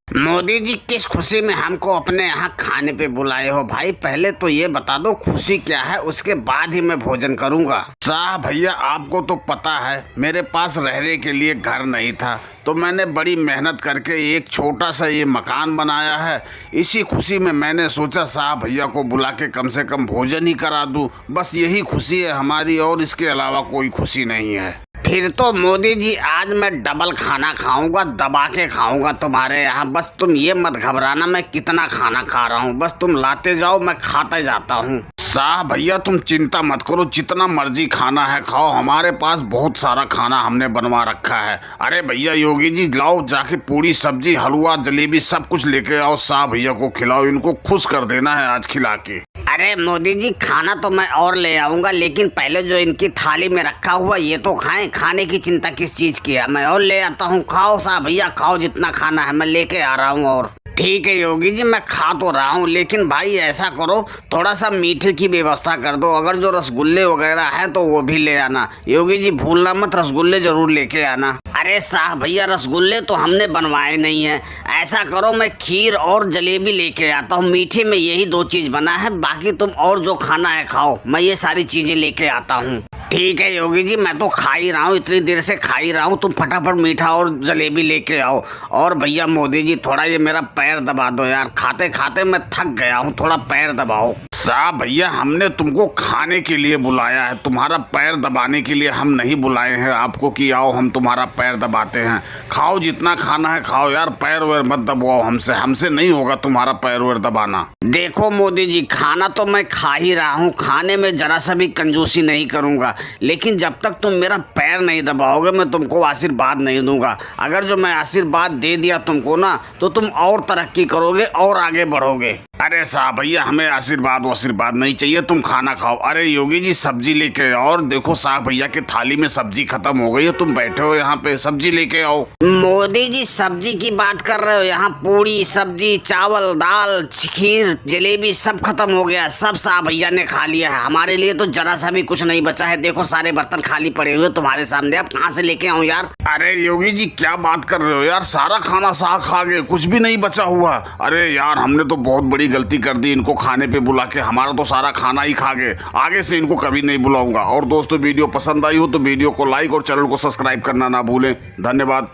मोदी जी, किस खुशी में हमको अपने यहाँ खाने पे बुलाए हो भाई? पहले तो ये बता दो खुशी क्या है, उसके बाद ही मैं भोजन करूँगा। साहब भैया, आपको तो पता है मेरे पास रहने के लिए घर नहीं था, तो मैंने बड़ी मेहनत करके एक छोटा सा ये मकान बनाया है। इसी खुशी में मैंने सोचा साहब भैया को बुला के कम से कम भोजन ही करा दूं। बस यही खुशी है हमारी, और इसके अलावा कोई खुशी नहीं है। फिर तो मोदी जी, आज मैं डबल खाना खाऊंगा, दबा के खाऊंगा तुम्हारे यहाँ। बस तुम ये मत घबराना मैं कितना खाना खा रहा हूँ, बस तुम लाते जाओ, मैं खाता जाता हूँ। साहब भैया, तुम चिंता मत करो, जितना मर्जी खाना है खाओ, हमारे पास बहुत सारा खाना हमने बनवा रखा है। अरे भैया योगी जी, लाओ जाके पूरी सब्जी हलवा जलेबी सब कुछ लेके आओ, साहब भैया को खिलाओ, इनको खुश कर देना है आज खिला के। अरे मोदी जी, खाना तो मैं और ले आऊंगा, लेकिन पहले जो इनकी थाली में रखा हुआ ये तो खाएं। खाने की चिंता किस चीज की है, मैं और ले आता हूँ। खाओ साहब भैया, खाओ, जितना खाना है मैं लेके आ रहा हूँ। और ठीक है योगी जी, मैं खा तो रहा हूँ, लेकिन भाई ऐसा करो, थोड़ा सा मीठे की व्यवस्था कर दो। अगर जो रसगुल्ले वगैरह है तो वो भी ले आना। योगी जी भूलना मत, रसगुल्ले जरूर लेके आना। अरे साहब भैया, रसगुल्ले तो हमने बनवाए नहीं है। ऐसा करो, मैं खीर और जलेबी लेके आता हूँ। मीठे में यही दो चीज बना है, बाकी तुम और जो खाना है खाओ, मैं ये सारी चीजें लेके आता हूँ। ठीक है योगी जी, मैं तो खा ही रहा हूँ, इतनी देर से खा ही रहा हूँ। तुम फटाफट मीठा और जलेबी लेके आओ। और भैया मोदी जी, थोड़ा ये मेरा पैर दबा दो यार, खाते खाते मैं थक गया हूँ, थोड़ा पैर दबाओ। साहब भैया, हमने तुमको खाने के लिए बुलाया है, तुम्हारा पैर दबाने के लिए हम नहीं बुलाए हैं आपको कि आओ हम तुम्हारा पैर दबाते हैं। खाओ, जितना खाना है खाओ यार, पैर वैर मत दबाओ हमसे नहीं होगा तुम्हारा पैर वैर दबाना। देखो मोदी जी, खाना तो मैं खा ही रहा हूँ, खाने में जरा सा भी कंजूसी नहीं करूँगा, लेकिन जब तक तुम मेरा पैर नहीं दबाओगे मैं तुमको आशीर्वाद नहीं दूंगा। अगर जो मैं आशीर्वाद दे दिया तुमको ना, तो तुम और तरक्की करोगे और आगे बढ़ोगे। अरे साहब भैया, हमें आशीर्वाद नहीं चाहिए, तुम खाना खाओ। अरे योगी जी, सब्जी लेके आओ। और देखो साहब भैया की थाली में सब्जी खत्म हो गई है, तुम बैठे हो यहाँ पे, सब्जी लेके आओ। मोदी जी, सब्जी की बात कर रहे हो? यहाँ पूरी सब्जी, चावल, दाल, खीर, जलेबी सब खत्म हो गया। सब साहब भैया ने खा लिया है, हमारे लिए तो जरा सा भी कुछ नहीं बचा है। देखो सारे बर्तन खाली पड़े हुए तुम्हारे सामने, अब कहाँ से लेके आऊँ यार? अरे योगी जी, क्या बात कर रहे हो यार, सारा खाना साग खा गए, कुछ भी नहीं बचा हुआ। अरे यार, हमने तो बहुत बड़ी गलती कर दी, इनको खाने पे बुला के हमारा तो सारा खाना ही खा गए। आगे से इनको कभी नहीं बुलाऊंगा। और दोस्तों, वीडियो पसंद आई हो तो वीडियो को लाइक और चैनल को सब्सक्राइब करना ना भूलें। धन्यवाद।